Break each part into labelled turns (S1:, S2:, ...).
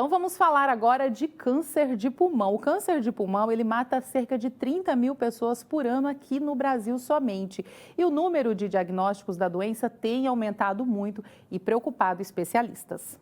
S1: Então vamos falar agora de câncer de pulmão. O câncer de pulmão, ele mata cerca de 30 mil pessoas por ano aqui no Brasil somente. E o número de diagnósticos da doença tem aumentado muito e preocupado especialistas.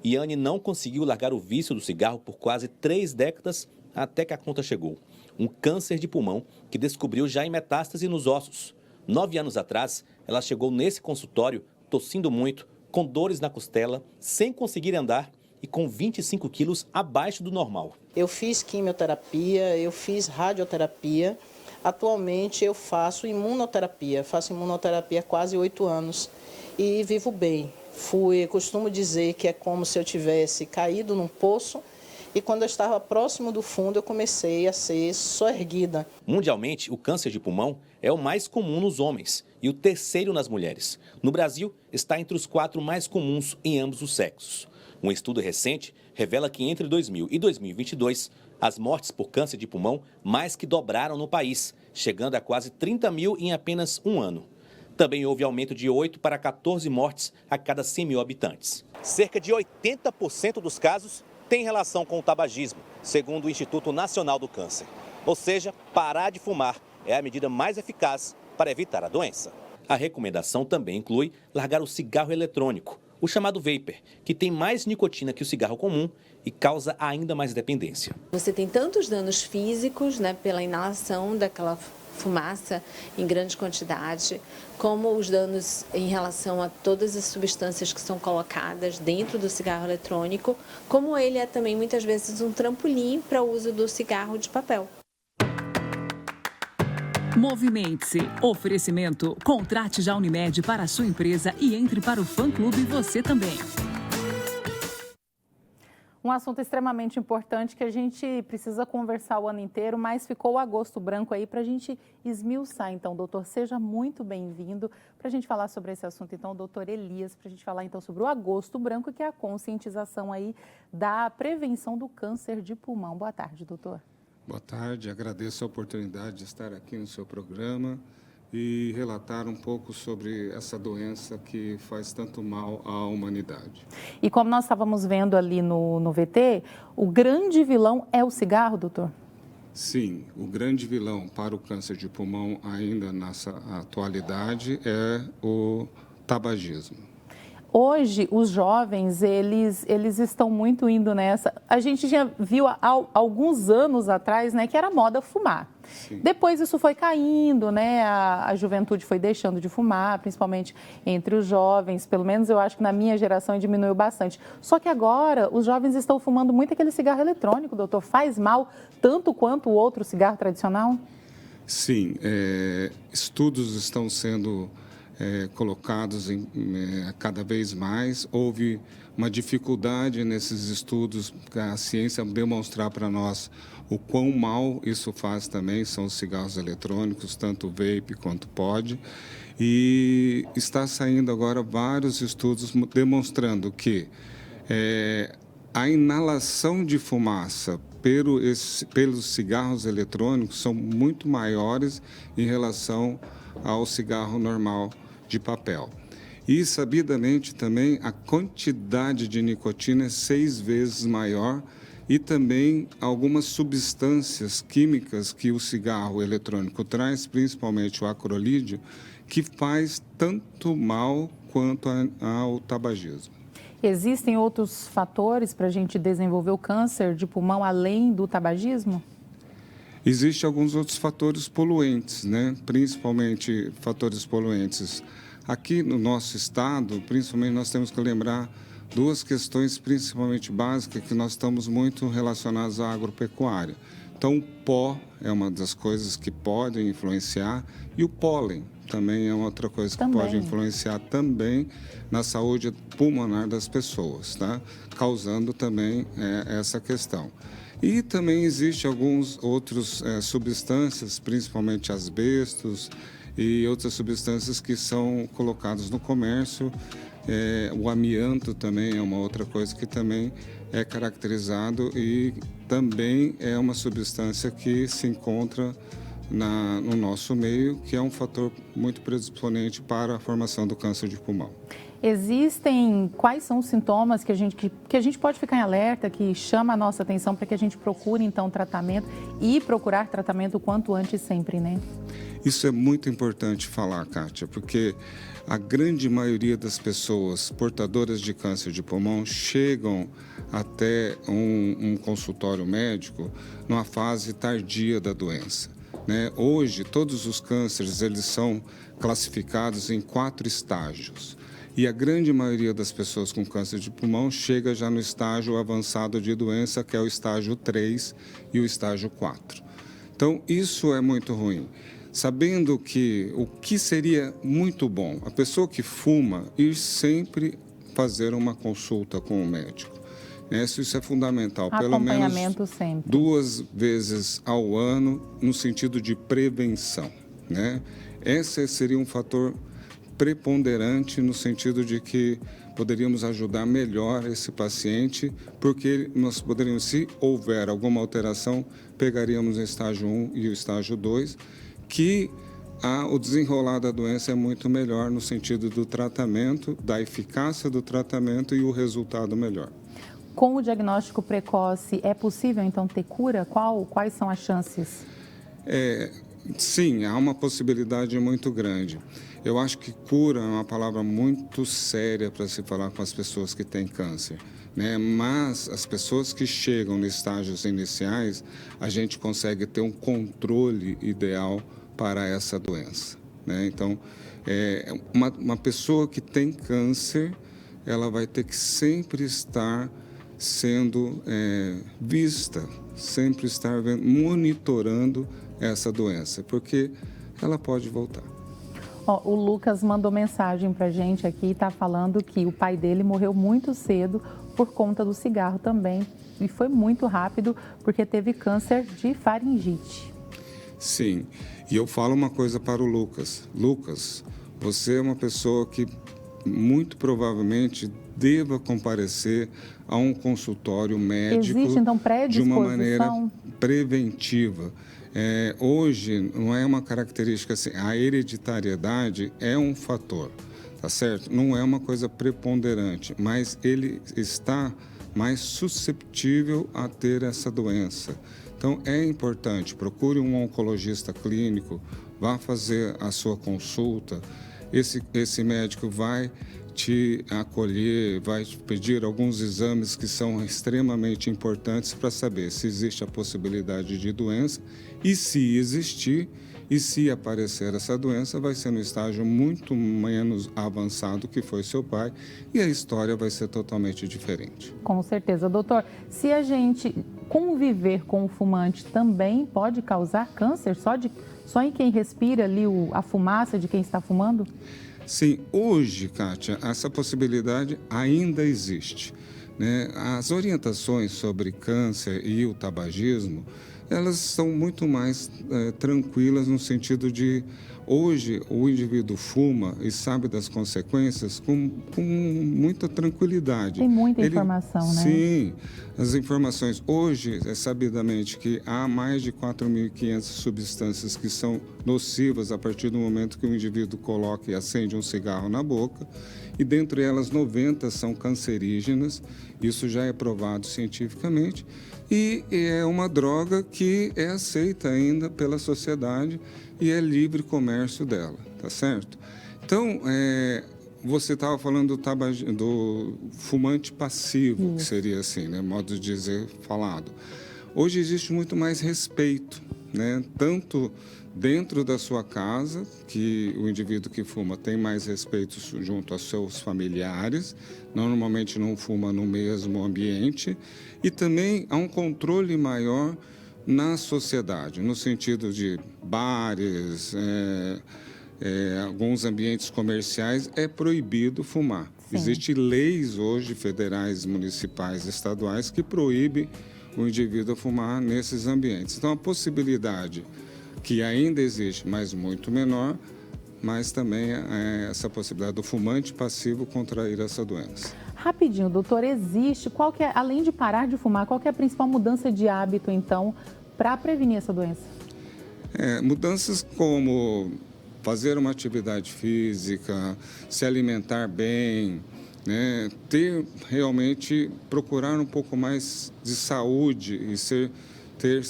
S2: Iane não conseguiu largar o vício do cigarro por quase 3 décadas até que a conta chegou. Um câncer de pulmão que descobriu já em metástase nos ossos. 9 anos atrás, ela chegou nesse consultório tossindo muito, com dores na costela, sem conseguir andar e com 25 quilos abaixo do normal.
S3: Eu fiz quimioterapia, eu fiz radioterapia. Atualmente eu faço imunoterapia. Faço imunoterapia há quase 8 anos e vivo bem. Costumo dizer que é como se eu tivesse caído num poço e quando eu estava próximo do fundo eu comecei a ser soerguida.
S2: Mundialmente, o câncer de pulmão é o mais comum nos homens e o terceiro nas mulheres. No Brasil, está entre os 4 mais comuns em ambos os sexos. Um estudo recente revela que entre 2000 e 2022, as mortes por câncer de pulmão mais que dobraram no país, chegando a quase 30 mil em apenas um ano. Também houve aumento de 8 para 14 mortes a cada 100 mil habitantes. Cerca de 80% dos casos têm relação com o tabagismo, segundo o Instituto Nacional do Câncer. Ou seja, parar de fumar é a medida mais eficaz para evitar a doença. A recomendação também inclui largar o cigarro eletrônico, o chamado vapor, que tem mais nicotina que o cigarro comum e causa ainda mais dependência.
S4: Você tem tantos danos físicos, pela inalação daquela fumaça em grande quantidade, como os danos em relação a todas as substâncias que são colocadas dentro do cigarro eletrônico, como ele é também muitas vezes um trampolim para o uso do cigarro de papel.
S5: Movimente-se. Oferecimento. Contrate já Unimed para a sua empresa e entre para o fã-clube você também.
S1: Um assunto extremamente importante que a gente precisa conversar o ano inteiro, mas ficou o agosto branco aí para a gente esmiuçar. Então, doutor, seja muito bem-vindo para a gente falar sobre esse assunto. Então, doutor Elias, para a gente falar então sobre o agosto branco, que é a conscientização aí da prevenção do câncer de pulmão. Boa tarde, doutor.
S6: Boa tarde, agradeço a oportunidade de estar aqui no seu programa e relatar um pouco sobre essa doença que faz tanto mal à humanidade.
S1: E como nós estávamos vendo ali no VT, o grande vilão é o cigarro, doutor?
S6: Sim, o grande vilão para o câncer de pulmão ainda nessa atualidade é o tabagismo.
S1: Hoje, os jovens, eles estão muito indo nessa. A gente já viu há alguns anos atrás, que era moda fumar.
S6: Sim.
S1: Depois isso foi caindo, a juventude foi deixando de fumar, principalmente entre os jovens. Pelo menos eu acho que na minha geração diminuiu bastante. Só que agora os jovens estão fumando muito aquele cigarro eletrônico, doutor. Faz mal tanto quanto o outro cigarro tradicional?
S6: Sim, estudos estão sendo colocados cada vez mais. Houve uma dificuldade nesses estudos, a ciência demonstrar para nós o quão mal isso faz também, são os cigarros eletrônicos, tanto o vape quanto o pod. E está saindo agora vários estudos demonstrando que a inalação de fumaça pelos cigarros eletrônicos são muito maiores em relação ao cigarro normal de papel. E, sabidamente, também a quantidade de nicotina é 6 vezes maior e também algumas substâncias químicas que o cigarro eletrônico traz, principalmente o acrolídeo, que faz tanto mal quanto ao tabagismo.
S1: Existem outros fatores para a gente desenvolver o câncer de pulmão além do tabagismo?
S6: Existem alguns outros fatores poluentes, principalmente fatores poluentes. Aqui no nosso estado, principalmente, nós temos que lembrar 2 questões principalmente básicas que nós estamos muito relacionados à agropecuária. Então, o pó é uma das coisas que podem influenciar e o pólen também é outra coisa que pode influenciar também na saúde pulmonar das pessoas, causando também essa questão. E também existem alguns outros substâncias, principalmente asbestos e outras substâncias que são colocadas no comércio. O amianto também é uma outra coisa que também é caracterizado e também é uma substância que se encontra no nosso meio, que é um fator muito predisponente para a formação do câncer de pulmão.
S1: Quais são os sintomas que a gente pode ficar em alerta, que chama a nossa atenção para que a gente procure, então, tratamento e procurar tratamento o quanto antes sempre, né?
S6: Isso é muito importante falar, Kátia, porque a grande maioria das pessoas portadoras de câncer de pulmão chegam até um consultório médico numa fase tardia da doença, né? Hoje, todos os cânceres, eles são classificados em 4 estágios. E a grande maioria das pessoas com câncer de pulmão chega já no estágio avançado de doença, que é o estágio 3 e o estágio 4. Então, isso é muito ruim. Sabendo que o que seria muito bom, a pessoa que fuma, ir sempre fazer uma consulta com o médico. Isso é fundamental, pelo menos
S1: sempre.
S6: 2 vezes ao ano, no sentido de prevenção, né? Esse seria um fator preponderante no sentido de que poderíamos ajudar melhor esse paciente, porque nós poderíamos, se houver alguma alteração, pegaríamos o estágio 1 e o estágio 2, que o desenrolar da doença é muito melhor no sentido do tratamento, da eficácia do tratamento e o resultado melhor.
S1: Com o diagnóstico precoce, é possível, então, ter cura? Quais são as chances?
S6: Sim, há uma possibilidade muito grande. Eu acho que cura é uma palavra muito séria para se falar com as pessoas que têm câncer, né? Mas as pessoas que chegam nos estágios iniciais, a gente consegue ter um controle ideal para essa doença, né? Então, uma pessoa que tem câncer, ela vai ter que sempre estar sendo vista, sempre estar monitorando essa doença, porque ela pode voltar.
S1: O Lucas mandou mensagem para a gente aqui, está falando que o pai dele morreu muito cedo por conta do cigarro também, e foi muito rápido porque teve câncer de faringite.
S6: Sim, e eu falo uma coisa para o Lucas. Lucas, você é uma pessoa que muito provavelmente deva comparecer a um consultório médico.
S1: Existe, então,
S6: de uma maneira preventiva. Hoje, não é uma característica assim, a hereditariedade é um fator, tá certo? Não é uma coisa preponderante, mas ele está mais susceptível a ter essa doença. Então, é importante, procure um oncologista clínico, vá fazer a sua consulta, esse médico vai te acolher, vai te pedir alguns exames que são extremamente importantes para saber se existe a possibilidade de doença e se existir e se aparecer essa doença vai ser no estágio muito menos avançado que foi seu pai e a história vai ser totalmente diferente.
S1: Com certeza. Doutor, se a gente conviver com o fumante também pode causar câncer só em quem respira ali a fumaça de quem está fumando?
S6: Sim, hoje, Kátia, essa possibilidade ainda existe, né? As orientações sobre câncer e o tabagismo, elas são muito mais tranquilas no sentido de, hoje, o indivíduo fuma e sabe das consequências com muita tranquilidade.
S1: Tem muita informação, né?
S6: Sim, as informações. Hoje, é sabidamente que há mais de 4.500 substâncias que são nocivas a partir do momento que o indivíduo coloca e acende um cigarro na boca, e dentre elas 90 são cancerígenas, isso já é provado cientificamente, e é uma droga que é aceita ainda pela sociedade e é livre comércio dela, tá certo? Então, você estava falando do fumante passivo, que seria assim, né, modo de dizer falado. Hoje existe muito mais respeito, né, tanto dentro da sua casa, que o indivíduo que fuma tem mais respeito junto aos seus familiares, normalmente não fuma no mesmo ambiente, e também há um controle maior na sociedade, no sentido de bares, alguns ambientes comerciais, é proibido fumar. Existem leis hoje, federais, municipais, estaduais, que proíbem o indivíduo a fumar nesses ambientes. Então, a possibilidade que ainda existe, mas muito menor, mas também essa possibilidade do fumante passivo contrair essa doença.
S1: Rapidinho, doutor, existe, além de parar de fumar, qual que é a principal mudança de hábito, então, para prevenir essa doença?
S6: Mudanças como fazer uma atividade física, se alimentar bem, né? Realmente procurar um pouco mais de saúde e ter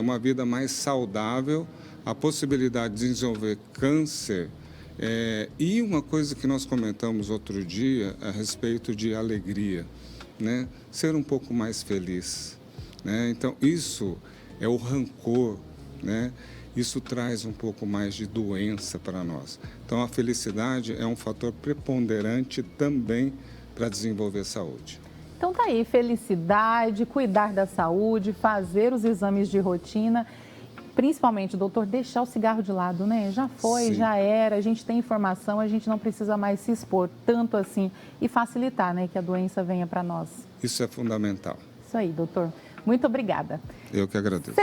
S6: uma vida mais saudável, a possibilidade de desenvolver câncer. E uma coisa que nós comentamos outro dia a respeito de alegria, né? Ser um pouco mais feliz, né? Então, isso é o rancor, né? Isso traz um pouco mais de doença para nós. Então, a felicidade é um fator preponderante também para desenvolver saúde.
S1: Então tá aí, felicidade, cuidar da saúde, fazer os exames de rotina, principalmente, doutor, deixar o cigarro de lado, né? Já foi,
S6: Sim.
S1: já era, a gente tem informação, a gente não precisa mais se expor tanto assim e facilitar, né, que a doença venha para nós.
S6: Isso é fundamental.
S1: Isso aí, doutor. Muito obrigada.
S6: Eu que agradeço.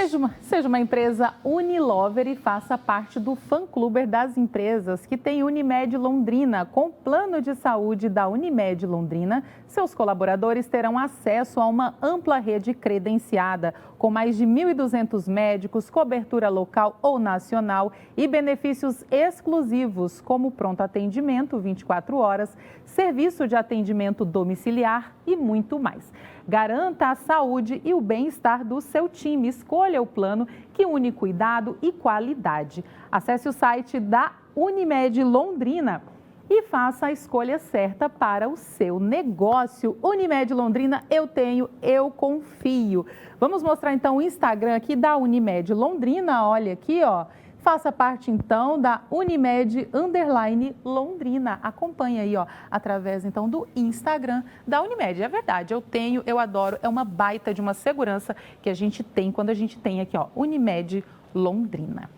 S1: Seja uma empresa Unilover e faça parte do fã-clube das empresas que tem Unimed Londrina. Com plano de saúde da Unimed Londrina, seus colaboradores terão acesso a uma ampla rede credenciada, com mais de 1.200 médicos, cobertura local ou nacional e benefícios exclusivos, como pronto atendimento 24 horas, serviço de atendimento domiciliar e muito mais. Garanta a saúde e o bem-estar do seu time. Escolha o plano que une cuidado e qualidade. Acesse o site da Unimed Londrina e faça a escolha certa para o seu negócio. Unimed Londrina, eu tenho, eu confio. Vamos mostrar então o Instagram aqui da Unimed Londrina. Olha aqui, ó. Faça parte, então, da Unimed_Londrina. Acompanhe aí, ó, através, então, do Instagram da Unimed. É verdade, eu tenho, eu adoro. É uma baita de uma segurança que a gente tem quando a gente tem aqui, ó, Unimed Londrina.